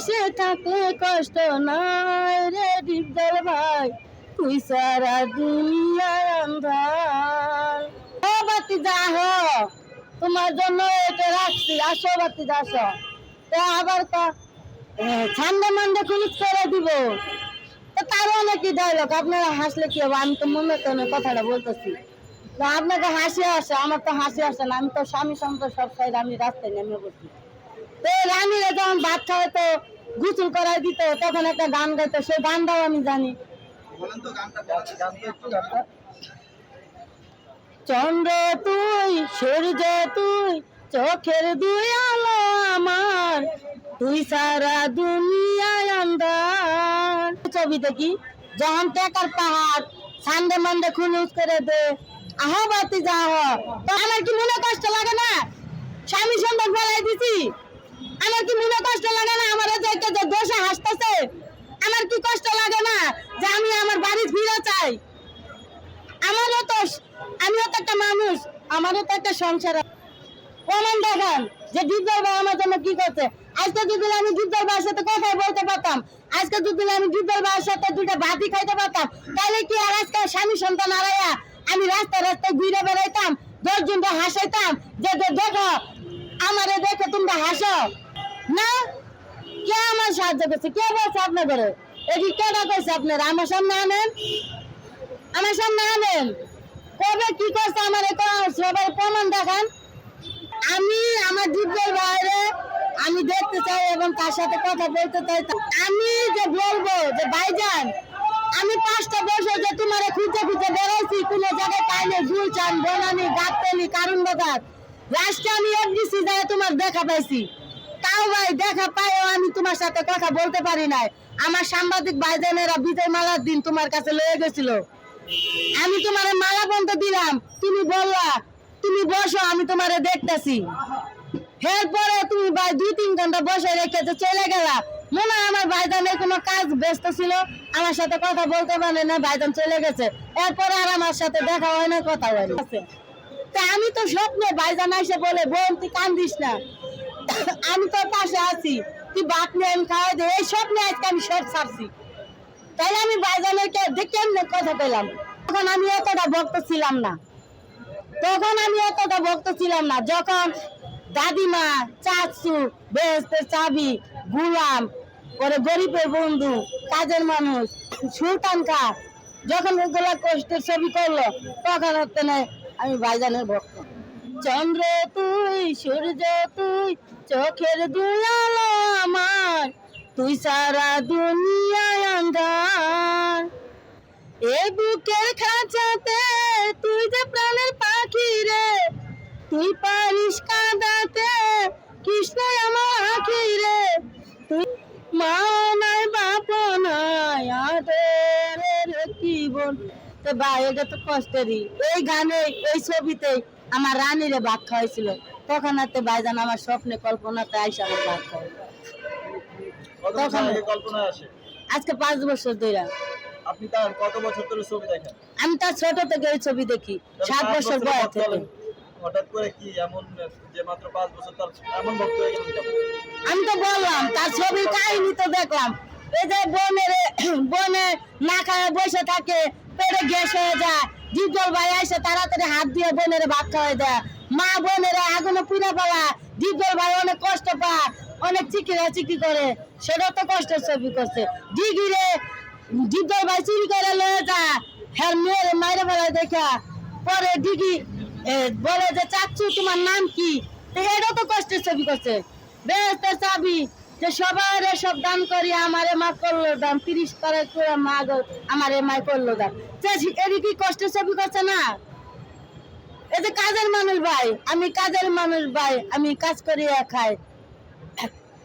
পাশে থাকলে কষ্ট নাই রে ডিপজল ভাই, তুই সারা দুনিয়ায় আন্ধার। ও বাতি যা হো, তোমার জন্য এটা রাখছি, আসো বাতি যা আসো। আবার ঠান্ডা মান্ডা খুলিজ করে দিব, তারও নাকি ডায়লগ। আপনারা হাসলে কি হবে? আমি তো মনে তো কথাটা বলতেছি, আপনাকে হাসি আসে, আমার তো হাসি আসে না। আমি তো স্বামী সন্তান সব সাইড আমি রাস্তায় নেমে বসি। তো রানীরা যখন ভাত খাওয়াতো, গোসল করাই দিত, তখন একটা গান গাইতো, সেই গানটাও আমি জানি। চন্দ্র তুই, সূর্য তুই, চোখের দুই আলো আমার, তুই সারা দুনিয়ায় আন্ধার। ছবিতে কি যখন টেকার পাহাড় সানডে মানডে খুলুস করে দে, আহ বাতি যা তো আমার কি মনে কষ্ট লাগে না? স্বামী সন্তান ফেলাই দিছি, আমার কি মনে কষ্ট লাগে না? আমার যে দোষে হাসতেছে, আমার কি কষ্ট লাগে না যে আমি আমার বাড়ি ফিরে চাই? আমারও তো, আমিও তো একটা মানুষ, আমারও তো একটা সংসার। প্রমাণ দেখান যে ডিপজল ভাই আমার জন্য কি করছে। আজকে যদি আমি ডিপজল ভাইয়ের সাথে কথাই বলতে পারতাম, আজকে যদি আমি ডিপজল ভাইয়ের সাথে দুইটা ভাতি খাইতে পারতাম, তাহলে কি আর আজকে স্বামী সন্তান হারাইয়া আমি রাস্তায় রাস্তায় ঘুরে বেড়াইতাম, 10 জনকে হাসাইতাম যে দেখো আমারে দেখে তোমরা হাসো না? কে আমার সাহায্য করছে? কে বলছে আপনাদের? এটি কেনা করছে আপনারা? আমার সামনে আনেন, আমার সামনে আনেন। কবে কি করছে আমার সবাই প্রমাণ দেখান। আমি আমার ডিপজল ভাইরে আমি দেখতে চাই এবং তার সাথে কথা বলতে চাই। আমি যে বলবো যে ভাইজান, আমি 5টা বছর যে তোমার খুঁজে খুঁজে বেড়াইছি, কোনো জায়গায় পাইনি, গুলচান, বনানি, গাবতলি, কারণ বাজার, লাস্টে আমি এফডিসি যায় তোমার দেখা পাইছি। তাও ভাই দেখা পাইও আমি তোমার সাথে কথা বলতে পারি নাই। আমার সাংবাদিক ভাইজানেরা বিজয় মালার দিন তোমার কাছে লয়ে গেছিল, আমি তোমার মালা বন্ধ দিলাম, তুমি বললা তুমি বসো আমি তোমারে দেখতেছি। এরপরে তুমি ভাই 2-3 ঘন্টা বসে রেখে চলে গেলা। মনে হয় আমার ভাইজানের কোনো কাজ ব্যস্ত ছিল, আমার সাথে কথা বলতে পারে না, ভাইজান চলে গেছে। এরপরে আর আমার সাথে দেখা হয় না, কথা হয় না। তা আমি তো স্বপ্নে ভাইজান এসে বলে, বোন তুই কান্দিস না, আমি তোর পাশে আছি, তুই ভাত নিয়ে আমি খাওয়াই দে। এই স্বপ্নে আজকে আমি সব ছাড়ছি, তাইলে আমি ভাইজানের দেখে এমনি কথা পেলাম। তখন আমি এতটা ভক্ত ছিলাম না, যখন দাদিমা, চাচু, বেহেস্তের চাবি, গুলাম, পরে গরিবের বন্ধু, কাজের মানুষ, সুলতান কা, যখন ওগুলা কষ্টের ছবি করলো, তখন হতে নেই আমি ভাইজানের ভক্ত। চন্দ্র তুই, সূর্য তুই, চোখের দুই আলো আমার, তুই সারা দুনিয়ায় আন্ধার। এই বুকের খাঁচাতে তুই যে প্রাণের পাখি রে, তুই পারিস কাঁদাতে কৃষ্ণ আমার আখি রে, তুই মা নাই বাপ নাই আদরের কি বোন। তো ভাই এটা তো কষ্টেরই। এই গানে এই ছবিতে আমার রানীরে ভাত খাওয়াইছিল, তখন আর ভাইজান আমার স্বপ্নে কল্পনাতে আইসা আমার ভাত খাওয়াই। তখন আজকে 5 বছর ধরে। আপনি তার কত বছর ধরে ছবি দেখেন? আমি তার ছোট থেকে এই ছবি দেখি, 7 বছর বয়স থেকে। হঠাৎ করে কি এমন যে মাত্র 5 বছর তার এমন ভক্ত হয়ে গেলেন কেন? আমি তো বললাম তার ছবির কাহিনী তো দেখলাম। এই যে বনে না খায় বসে থাকে, পেটে গ্যাস হয়ে যায়, ডিপজল ভাই এসে তাড়াতাড়ি হাত দিয়ে বোনের ভাত খাওয়াই দেয়, মা বোনেরা আগুনে পুড়ে ফেলা, ডিপজল ভাই অনেক কষ্ট পায়, অনেক চিকি করে, সেটা তো কষ্টের ছবি করছে। ডিগিরে ডিপজল ভাই চুরি করে লয়ে যায়, হ্যাঁ মেয়ের মাইরে ফেলা দেখা, পরে ডিগি বলে যে চাচ্ছু তোমার নাম কি, এটা তো কষ্টের ছবি করছে। বেহেস্তের চাবি যে সবার সব দান করি, আমারে মা করলো দান, 30 তারিখ করে মা আমারে মা করলো দান, এটি কি কষ্টের ছবি করছে না? এই যে কাজের মানুষ ভাই, আমি কাজের মানুষ ভাই, আমি কাজ করি খাই,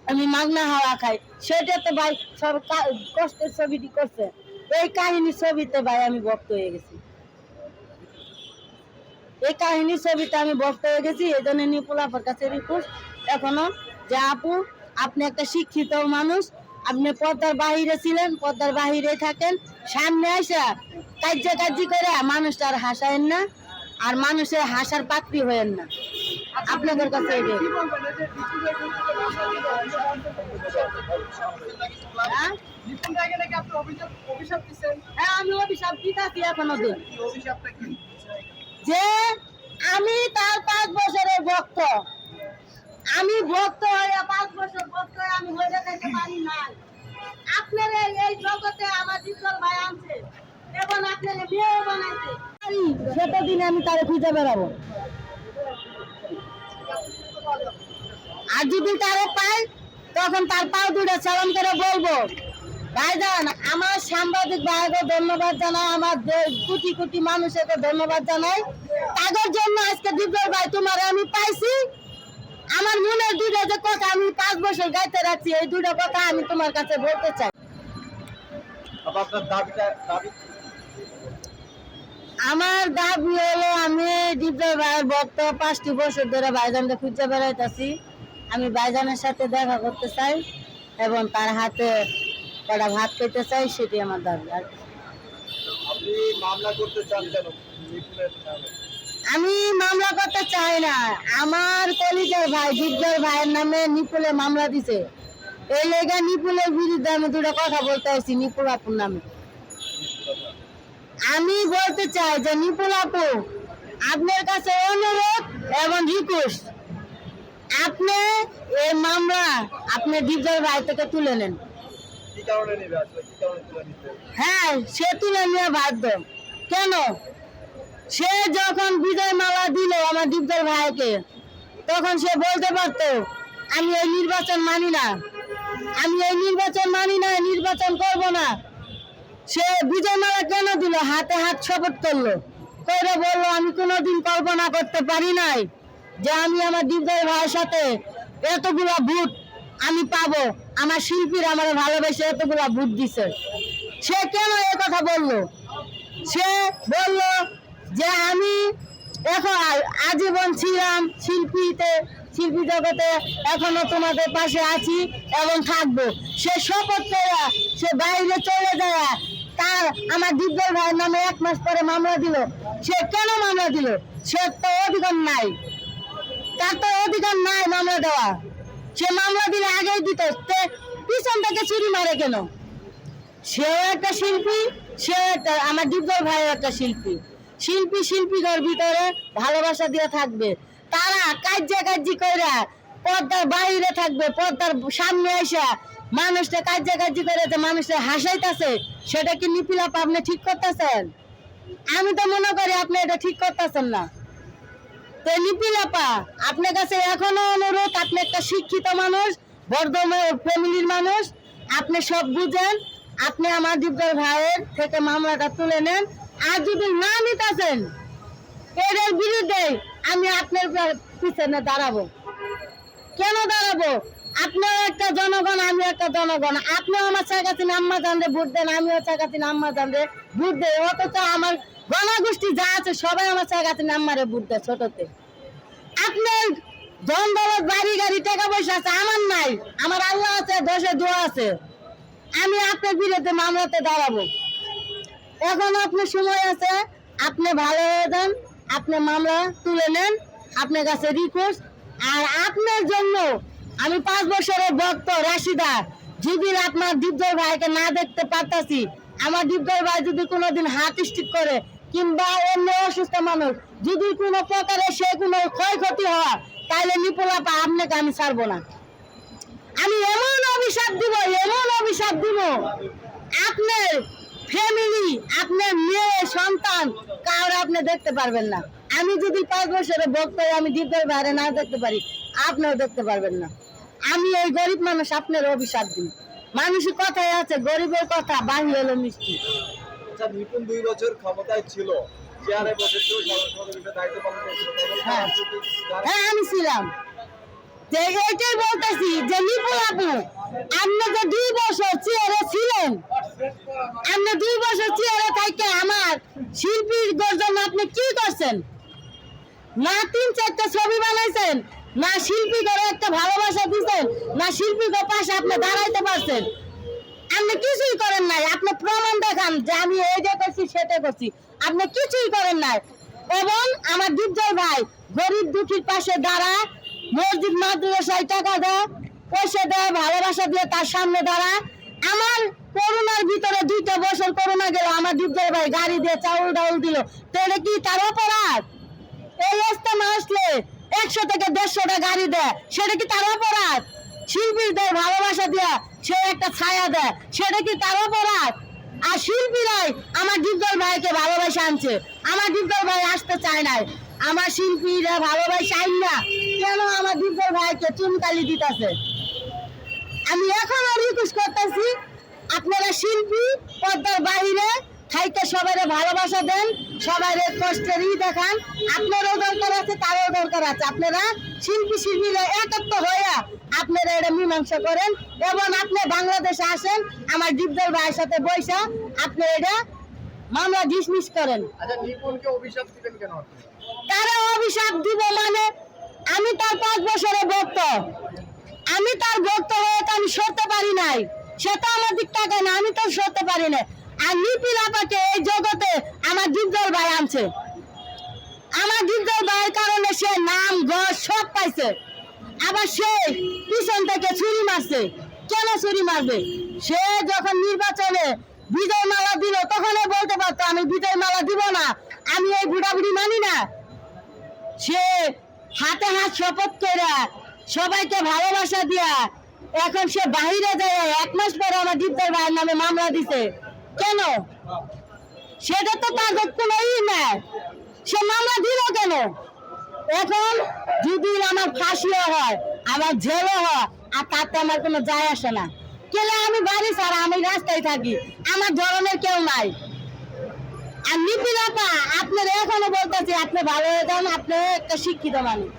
আমি মাগনা হাওয়া খাই, সেটা তো ভাই সব কষ্টের ছবিটি করছে। এই কাহিনী ছবিতে ভাই আমি ভক্ত হয়ে গেছি, এই কাহিনীর ছবিতে আমি ভক্ত হয়ে গেছি। এই জন্য নিপুলাপার কাছে রিকোয়েস্ট এখনো যে আপু আপনি একটা শিক্ষিত মানুষ, আপনি পর্দার বাহিরে ছিলেন, পর্দার বাহিরে থাকেন, সামনে আসা কার্যি করে মানুষটা আর হাসায়েন না, আর মানুষের হাসার পাত্রী হয়েন না। আপনাদের কাছে এটাই। হ্যাঁ? হ্যাঁ, আমি অভিশাপ দিতেছি এখনো দিন যে আমি তার 5 বছরের ভক্ত। আমি ভক্ত হয়ে 5 বছর ভক্ত হয়ে আমি হয়ে যেতে পারি নাই। আপনার এই জগতে আমার জীবন ভাই আনছে এবং আপনার মেয়ে বানাইছে, সেটা দিনে আমি তারে খুঁজে বেড়াবো। আর যদি তারে পাই তখন তার পাও দুটো চালান করে বলবো, ভাইজান আমার সাংবাদিক ভাইকে ধন্যবাদ জানাই, আমার কোটি কোটি মানুষকে ধন্যবাদ জানাই। তাদের জন্য আজকে দিব্যর ভাই তোমার আমি পাইছি। আমার মনের দুটো যে কথা আমি 5 বছর গাইতে রাখছি, এই দুটো কথা আমি তোমার কাছে বলতে চাই। আপনার দাবি আমার দাবি হলো আমি দিব্যর ভাইয়ের ভক্ত, 5টি বছর ধরে ভাইজানকে খুঁজে বেড়াইতেছি। আমি ভাইজানের সাথে দেখা করতে চাই এবং তার হাতে কটা ভাত খেতে চাই, সেটি আমার দাবি। আর আপনি মামলা করতে চান কেন নিপুণের নামে? আমি মামলা করতে চাই না, আমার কলিজার ভাই দিব্যর ভাইয়ের নামে নিপুলে মামলা দিছে। এই লেগে নিপুলের বিরুদ্ধে আমি দুটো কথা বলতে আসছি, নিপুল আপুর নামে। আমি বলতে চাই যে নিপুল আপু, আপনার কাছে অনুরোধ এবং রিকোয়েস্ট, আপনি এই মামলা আপনি দিব্যর ভাই থেকে তুলে নেন। কি কারণে নেবে আসলে, কি কারণে তুলে নিতে? হ্যাঁ, সে তুলে নিয়ে বাধ্য। কেন? সে যখন বিজয় মালা দিল আমার দিব্যর ভাইকে, তখন সে বলতে পারতো আমি এই নির্বাচন মানি না, আমি এই নির্বাচন মানি না, নির্বাচন করব না। সে বিজয় মালা কেন দিল? হাতে হাত শপথ করলো, করে বললো আমি কোনোদিন কল্পনা করতে পারি নাই যে আমি আমার দিব্যর ভাইয়ের সাথে এতগুলা ভোট আমি পাবো। আমার শিল্পীরা আমার ভালোবেসে এতগুলা ভোট দিছে। সে কেন এ কথা বললো? সে বলল যে আমি এখন আজীবন ছিলাম শিল্পী জগতে, এখনো তোমাদের পাশে আছি এবং থাকবো। সে শপথ করে সে বাইরে চলে যায়, তার আমার দিব্যর ভাইয়ের নামে 1 মাস পরে মামলা দিল। সে কেন মামলা দিল? সে তো অধিকার নাই, তার তো অধিকার নাই মামলা দেওয়া। সে মামলা দিলে আগেই দিত, পিছন থেকে চুরি মারে কেন? সেও একটা শিল্পী, সে আমার দিব্যর ভাই একটা শিল্পী। শিল্পীদের ভিতরে ভালোবাসা দিয়ে থাকবে। তারা কার্যি করে পর্দার বাইরে থাকবে, পর্দার সামনে এসে মানুষটা কার্যি করে যে মানুষটা হাসাইতেছে, সেটা কি নিপিল আপা আপনি ঠিক করতেছেন? আমি তো মনে করি আপনি এটা ঠিক করতেছেন না। তো নিপিল আপা, আপনার কাছে এখনো অনুরোধ, আপনি একটা শিক্ষিত মানুষ, বর্ধমান ফ্যামিলির মানুষ, আপনি সব বুঝেন, আপনি আমার দিব্যর ভাইয়ের থেকে মামলাটা তুলে নেন। আর যদি না নিতেছেন, এর বিরুদ্ধে আমি আপনার পিছনে দাঁড়াবো। কেন দাঁড়াবো? আপনার একটা জনগণ, আমি একটা জনগণ। আপনিও আমার চাকাতি আম্মা জানলে ভোট দেন, আমিও চাকাতি আম্মা জানলে ভোট দেয়। অথচ আমার গণগোষ্ঠী যা আছে সবাই আমার চাকাতি আম্মারে ভোট দেয় ছোটতে। আপনার ধন দৌলত, বাড়ি গাড়ি, টাকা পয়সা আছে, আমার নাই। আমার আল্লাহ আছে, দশে দোয়া আছে। আমি আপনার বিরুদ্ধে মামলাতে দাঁড়াবো। এখন আপনার সময় আছে, আপনি ভালো হয়ে যান, আপনি মামলা তুলে নেন, আপনার কাছে রিকোয়েস্ট। আর আপনার জন্য আমি 5 বছরের ভক্ত রাশিদা, যদি আপনার দিব্যর ভাইকে না দেখতে পারতাছি, আমার দিব্যর ভাই যদি কোনোদিন হার্ট স্ট্রোক করে কিংবা অন্য অসুস্থ মানুষ যদি কোনো প্রকারে সে কোনো ক্ষয়ক্ষতি হয়, তাহলে নিপুল আপা আপনাকে আমি ছাড়বো না। আমি এমন অভিশাপ দিব, আপনার ফ্যামিলি, আপনার মেয়ে সন্তান কাউরে আপনি দেখতে পারবেন না। আমি যদি 5 বছরের ভক্ত আমি দিব্যর বাইরে না দেখতে পারি, আপনিও দেখতে পারবেন না। আমি এই গরিব মানুষ, আপনার অভিশাপ দিন। মানুষের কথাই আছে, গরিবের কথা বাহি হলো মিষ্টি। আচ্ছা, নিপুণ 2 বছর ক্ষমতায় ছিল, চেয়ারে বসেছিল, সর্বসম্মতিতে দায়িত্ব পালন করেছিল। হ্যাঁ, হ্যাঁ আমি ছিলাম। যে এইটাই বলতেছি যে নিপুল আপু, আপনি যে 2 বছর চেয়ারে ছিলেন, আপনি 2 বছর চেয়ারে থাকতে আমার শিল্পীর জন্য আপনি কি করছেন? না 3-4টা ছবি বানাইছেন, না শিল্পী করে একটা ভালোবাসা দিচ্ছেন, না শিল্পীর পাশে আপনি দাঁড়াইতে পারছেন। আপনি কিছুই করেন নাই। আপনি প্রমাণ দেখান যে আমি এইটা করছি সেটা করছি, আপনি কিছুই করেন নাই। এবং আমার দীপজল ভাই গরিব দুঃখীর পাশে দাঁড়ায়, মসজিদ মাদ্রাসায় টাকা দেয়, পয়সা দেয়, ভালোবাসা দিয়ে তার সামনে দাঁড়ায়। আমার করোনার ভিতরে 2টা বছর করোনা গেল, আমার দীপজল ভাই গাড়ি দিয়ে চাউল ডাউল দিল, তো এটা কি তার অপরাধ? এই ইস্তেমা আসলে 100 থেকে 150টা গাড়ি দেয়, সেটা কি তার অপরাধ? শিল্পীদের ভালোবাসা দেয়া সে একটা ছায়া দেয়, সেটা কি তার অপরাধ? আর শিল্পীরাই আমার দীপজল ভাইকে ভালোবাসা আনছে, আমার দীপজল ভাই আসতে চায় নাই। আমার শিল্পীরা ভালোবাসা আইন না কেন আমার দীপজল ভাইকে চুনকালি দিতেছে? আমি এখনো রিকোয়েস্ট করতেছি, আপনারা শিল্পী পর্দার বাইরে খাইতে সবাইরে ভালোবাসা দেন, সবাইরে কষ্টেরই দেখান। আপনারও দরকার আছে, তারও দরকার আছে। আপনারা শিল্পীরা একত্র হয়ে আপনারা এটা মীমাংসা করেন এবং আপনি বাংলাদেশে আসেন, আমার দীপজল ভাইয়ের সাথে বৈশা আপনি এটা মামলা ডিসমিস করেন। আচ্ছা, নিপুণকে অভিশাপ দিবেন কেন আপনি? তারা অভিশাপ দিব মানে আমি তার 5 বছরের ভক্ত, আমি তার ভক্ত হয়ে তো আমি সরতে পারি নাই, সে তো আমার দিক টাকা না, আমি তো সরতে পারি না। আর লিপির আপাকে এই জগতে আমার দীপজল ভাই আনছে, আমার দীপজল ভাইয়ের কারণে সে নাম ঘর সব পাইছে। আবার সে পিছন থেকে ছুরি মারছে, কেন ছুরি মারবে? সে যখন নির্বাচনে বিজয় মালা দিল তখন বলতে পারতো আমি বিজয় মালা দিব না, আমি এই বুড়াবুড়ি মানি না। সে হাতে হাত শপথ করে সবাইকে ভালোবাসা দিয়া এখন সে বাহিরে যায় 1 মাস পরে আমার দীপজল ভাইয়ের নামে মামলা দিছে, কেন? সেটা তো তার কোনোই না, সে মামলা দিল কেন? এখন যদি আমার ফাঁসিও হয়, আমার জেলও হয়, আর তাতে আমার কোনো যায় আসে না। কেন? আমি বাড়ি ছাড়া আমি রাস্তায় থাকি, আমার ধরনের কেউ নাই। আর লিপির আপা আপনারা এখনো বলতেছি আপনি ভালো হয়ে যান, আপনি একটা শিক্ষিত মানুষ,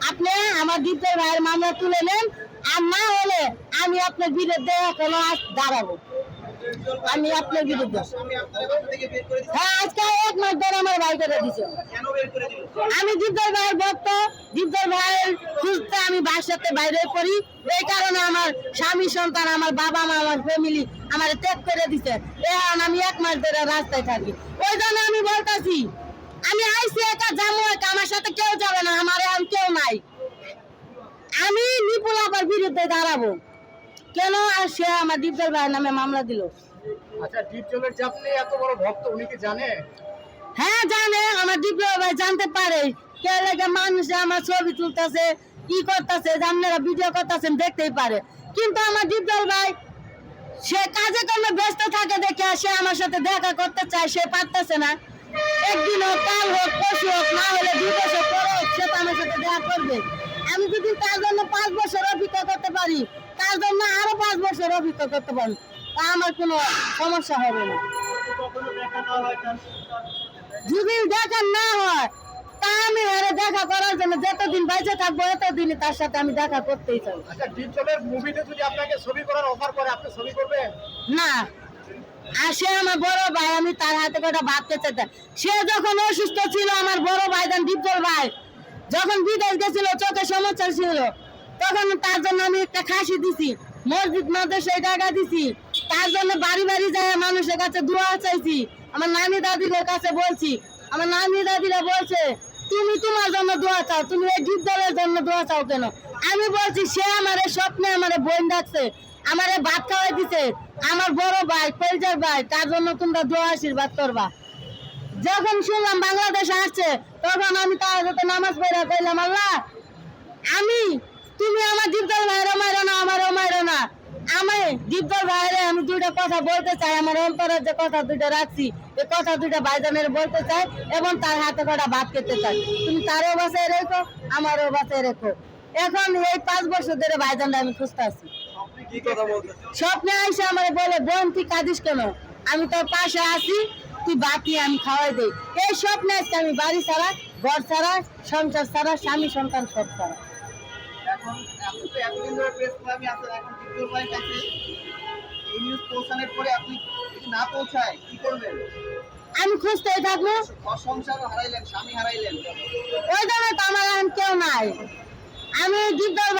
আপনি আমার দীপজল ভাইয়ের মামলা তুলে নেন। আর না হলে আমি আপনার বিরুদ্ধে এখনো দাঁড়াবো, আমি আপনার বিরুদ্ধে। হ্যাঁ, আজকে 1 মাস ধরে আমার ভাই করে দিছে। আমি দীপজল ভাইয়ের ভক্ত, দীপজল ভাইয়ের খুঁজতে আমি বাসাতে বাইরে করি, এই কারণে আমার স্বামী সন্তান, আমার বাবা মা, আমার ফ্যামিলি আমার ত্যাগ করে দিছে। এখন আমি 1 মাস ধরে রাস্তায় থাকি, ওই জন্য আমি বলতেছি আমি আইসি একা যাবো, একা, আমার সাথে কেউ যাবে না, আমার এখন কেউ নাই। আমি নিপুণ আপার বিরুদ্ধে দাঁড়াবো কেন? আর সে আমার দীপজল ভাইয়ের নামে মামলা দিল। আচ্ছা, দীপজলের যে আপনি এত বড় ভক্ত, উনি কি জানে? হ্যাঁ জানে, আমার দীপজল ভাই জানতে পারে কে লেগে মানুষ আমার ছবি তুলতেছে, কি করতেছে, আপনারা ভিডিও করতেছেন দেখতেই পারে। কিন্তু আমার দীপজল ভাই সে কাজে কর্মে ব্যস্ত থাকে দেখে সে আমার সাথে দেখা করতে চায়, সে পারতেছে না। একদিন হোক, কাল হোক, পরশু হোক, না হলে 2 বছর পরে হোক, সে তো আমার সাথে দেখা করবে। আমি যদি তার জন্য 5 বছর অপেক্ষা করতে পারি, তার জন্য আরো 5 বছর অপেক্ষা করতে পারি, তা আমার কোনো সমস্যা হবে না। যদি দেখা না হয় তা আমি আরে দেখা করার জন্য যতদিন বেঁচে থাকবো এতদিনই তার সাথে আমি দেখা করতেই চাই। আচ্ছা, দীপজলের মুভিতে যদি আপনাকে ছবি করার অফার করে, আপনি ছবি করবেন? না, আর সে আমার বড় ভাই, আমি তার হাতে কটা ভাত খেতে। সে যখন অসুস্থ ছিল আমার বড় ভাই দীপজল ভাই যখন বিদেশ গেছিল, চোখে সমস্যা ছিল, তখন তার জন্য আমি একটা খাসি দিছি, মসজিদ মাদ্রাসায় টাকা দিছি, তার জন্য বাড়ি বাড়ি যায় মানুষের কাছে দোয়া চাইছি। আমার নানি দাদিদের কাছে বলছি, আমার নানি দাদিরা বলছে তুমি তোমার জন্য দোয়া চাও, তুমি এই দীপজলের জন্য দোয়া চাও কেন? আমি বলছি সে আমার স্বপ্নে আমার বোন ডাকছে, আমারে ভাত খাওয়াই দিছে, আমার বড় ভাই পরিচয় ভাই, তার জন্য তোমরা দোয়া আশীর্বাদ করবা। যখন শুনলাম বাংলাদেশে আসছে তখন আমি তার সাথে নামাজ পড়া কইলাম, আল্লাহ তুমি আমার দীপজল ভাইয়ের মাইরো না, আমার মাইরো না, আমি দীপজল ভাইয়ের আমি 2টা কথা বলতে চাই, আমার অন্তরের যে কথা 2টা রাখছি এই কথা 2টা ভাইজানের বলতে চাই এবং তার হাতে কটা ভাত খেতে চাই। তুমি তারও বাসায় রেখো, আমারও বাসায় রেখো। এখন এই 5 বছর ধরে ভাইজানরা আমি খুঁজতে আছি। কি কথা বলতে? স্বপ্নে আইসা আমার বলে বোন তুই কাঁদিস কেন, আমি তোর পাশে আছি, তুই বাকি আমি খাওয়াই দেই। এই স্বপ্নে আজকে আমি বাড়ি ছাড়া, ঘর ছাড়া, সংসার ছাড়া, স্বামী সন্তান সব ছাড়া। এখন আপনি তো এতদিন ধরে প্রেস ক্লাবে আছেন, এখন দীপজল ভাইয়ের কাছে এই নিউজ পৌঁছানোর পরে আপনি যদি না পৌঁছায় কি করবেন? আমি খুঁজতেই থাকবো, ঘর সংসার হারাইলেন, স্বামী হারাইলেন, ওই জন্য তো আমার এখন কেউ নাই। আমি দীপজল